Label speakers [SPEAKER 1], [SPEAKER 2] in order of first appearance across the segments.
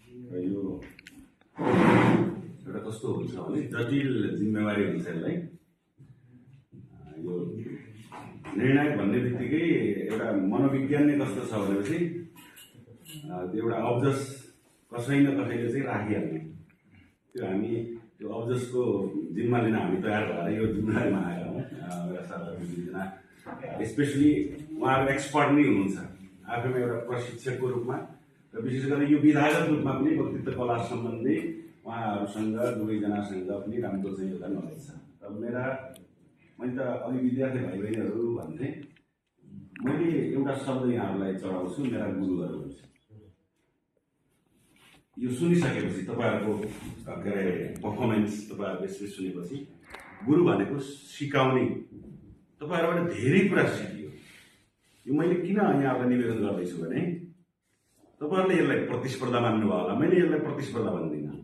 [SPEAKER 1] यो एउटा कस्तो हुन्छ भने जटिल जिम्मेवारी हुन्छ यसलाई। यो निर्णायक भन्ने बित्तिकै एउटा मनोविज्ञान नै कस्तो छ भनेपछि त्यो एउटा अब्जस कसै न कसैले चाहिँ राखिहाल्ने, त्यो हामी त्यो अब्जसको जिम्मा लिन हामी तयार भएर यो जिम्मेवारीमा आएका हौँ। मेरा साथीहरू दुईजना स्पेसली उहाँहरू एक्सपर्ट नै हुनुहुन्छ आफैमा एउटा प्रशिक्षकको रूपमा र विशेष गरी यो विधागत रूपमा पनि वक्तृत्व कला सम्बन्धी उहाँहरूसँग दुवैजनासँग पनि राम्रो चाहिँ एउटा नलेज छ। र मैले त अघि विद्यार्थी भाइ बहिनीहरू भन्थेँ, मैले एउटा शब्द यहाँहरूलाई चढाउँछु, मेरा गुरुहरू हुन्छ। यो सुनिसकेपछि तपाईँहरूको के अरे पर्फर्मेन्स तपाईँहरूको यसरी सुनेपछि गुरु भनेको सिकाउने, तपाईँहरूबाट धेरै कुरा सिकियो। यो मैले किन यहाँहरूलाई निवेदन गर्दैछु भने तपाईँहरूले यसलाई प्रतिस्पर्धा मान्नुभयो होला, मैले यसलाई प्रतिस्पर्धा भन्दिनँ।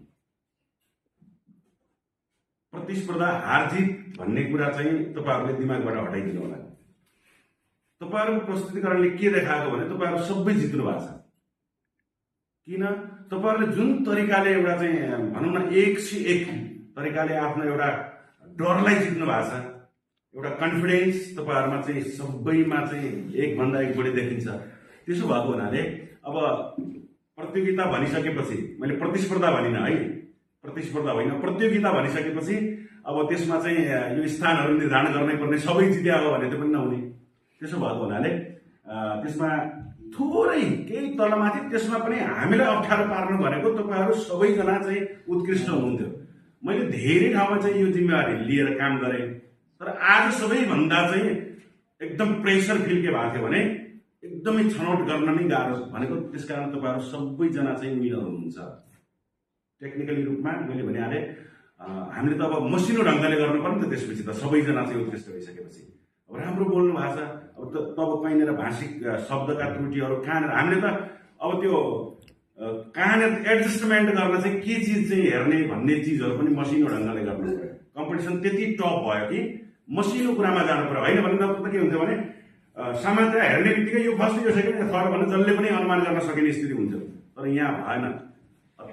[SPEAKER 1] प्रतिस्पर्धा हार जित भन्ने कुरा चाहिँ तपाईँहरूले दिमागबाट हटाइदिनु होला। तपाईँहरूको प्रस्तुतिकरणले के देखाएको भने तपाईँहरू सबै जित्नु भएको छ। किन? तपाईँहरूले जुन तरिकाले एउटा चाहिँ भनौँ न एक से एक तरिकाले आफ्नो एउटा डरलाई जित्नु भएको छ, एउटा कन्फिडेन्स तपाईँहरूमा चाहिँ सबैमा चाहिँ एकभन्दा एक बढी देखिन्छ। त्यसो भएको हुनाले अब प्रतियोगिता भनिसकेपछि, मैले प्रतिस्पर्धा भनिनँ है, प्रतिस्पर्धा होइन, प्रतियोगिता भनिसकेपछि अब त्यसमा चाहिँ यो स्थानहरू निर्धारण गर्नै पर्ने, सबै जित्याएको भने त्यो पनि नहुने। त्यसो भएको हुनाले त्यसमा थोरै केही तलमाथि, त्यसमा पनि हामीलाई अप्ठ्यारो पार्नु भनेको तपाईँहरू सबैजना चाहिँ उत्कृष्ट हुनुहुन्थ्यो। मैले धेरै ठाउँमा चाहिँ यो जिम्मेवारी लिएर काम गरेँ, तर आज सबैभन्दा चाहिँ एकदम प्रेसर फिल के भएको थियो भने एकदमै छनौट गर्न नै गाह्रो भनेको त्यसकारण तपाईँहरू सबैजना चाहिँ विनर हुनुहुन्छ। टेक्निकली रूपमा मैले भनिहालेँ, हामीले त अब मसिनो ढङ्गले गर्नु पर्यो नि त। त्यसपछि त सबैजना चाहिँ उत्कृष्ट भइसकेपछि अब राम्रो बोल्नु भएको छ, अब तब कहीँनिर भाषिक शब्दका त्रुटिहरू कहाँनिर हामीले त अब त्यो कहाँनिर एडजस्टमेन्ट गर्न चाहिँ के चिज चाहिँ हेर्ने भन्ने चिजहरू पनि मसिनो ढङ्गले गर्नु पऱ्यो। कम्पिटिसन त्यति टप भयो कि मसिनो कुरामा जानु पऱ्यो। होइन भने त के हुन्थ्यो भने सामान्यतया हेर्ने बित्तिकै यो फर्स्ट, यो सेकेन्ड, यो थर्ड भनेर जसले पनि अनुमान गर्न सकिने स्थिति हुन्थ्यो। तर यहाँ भएन।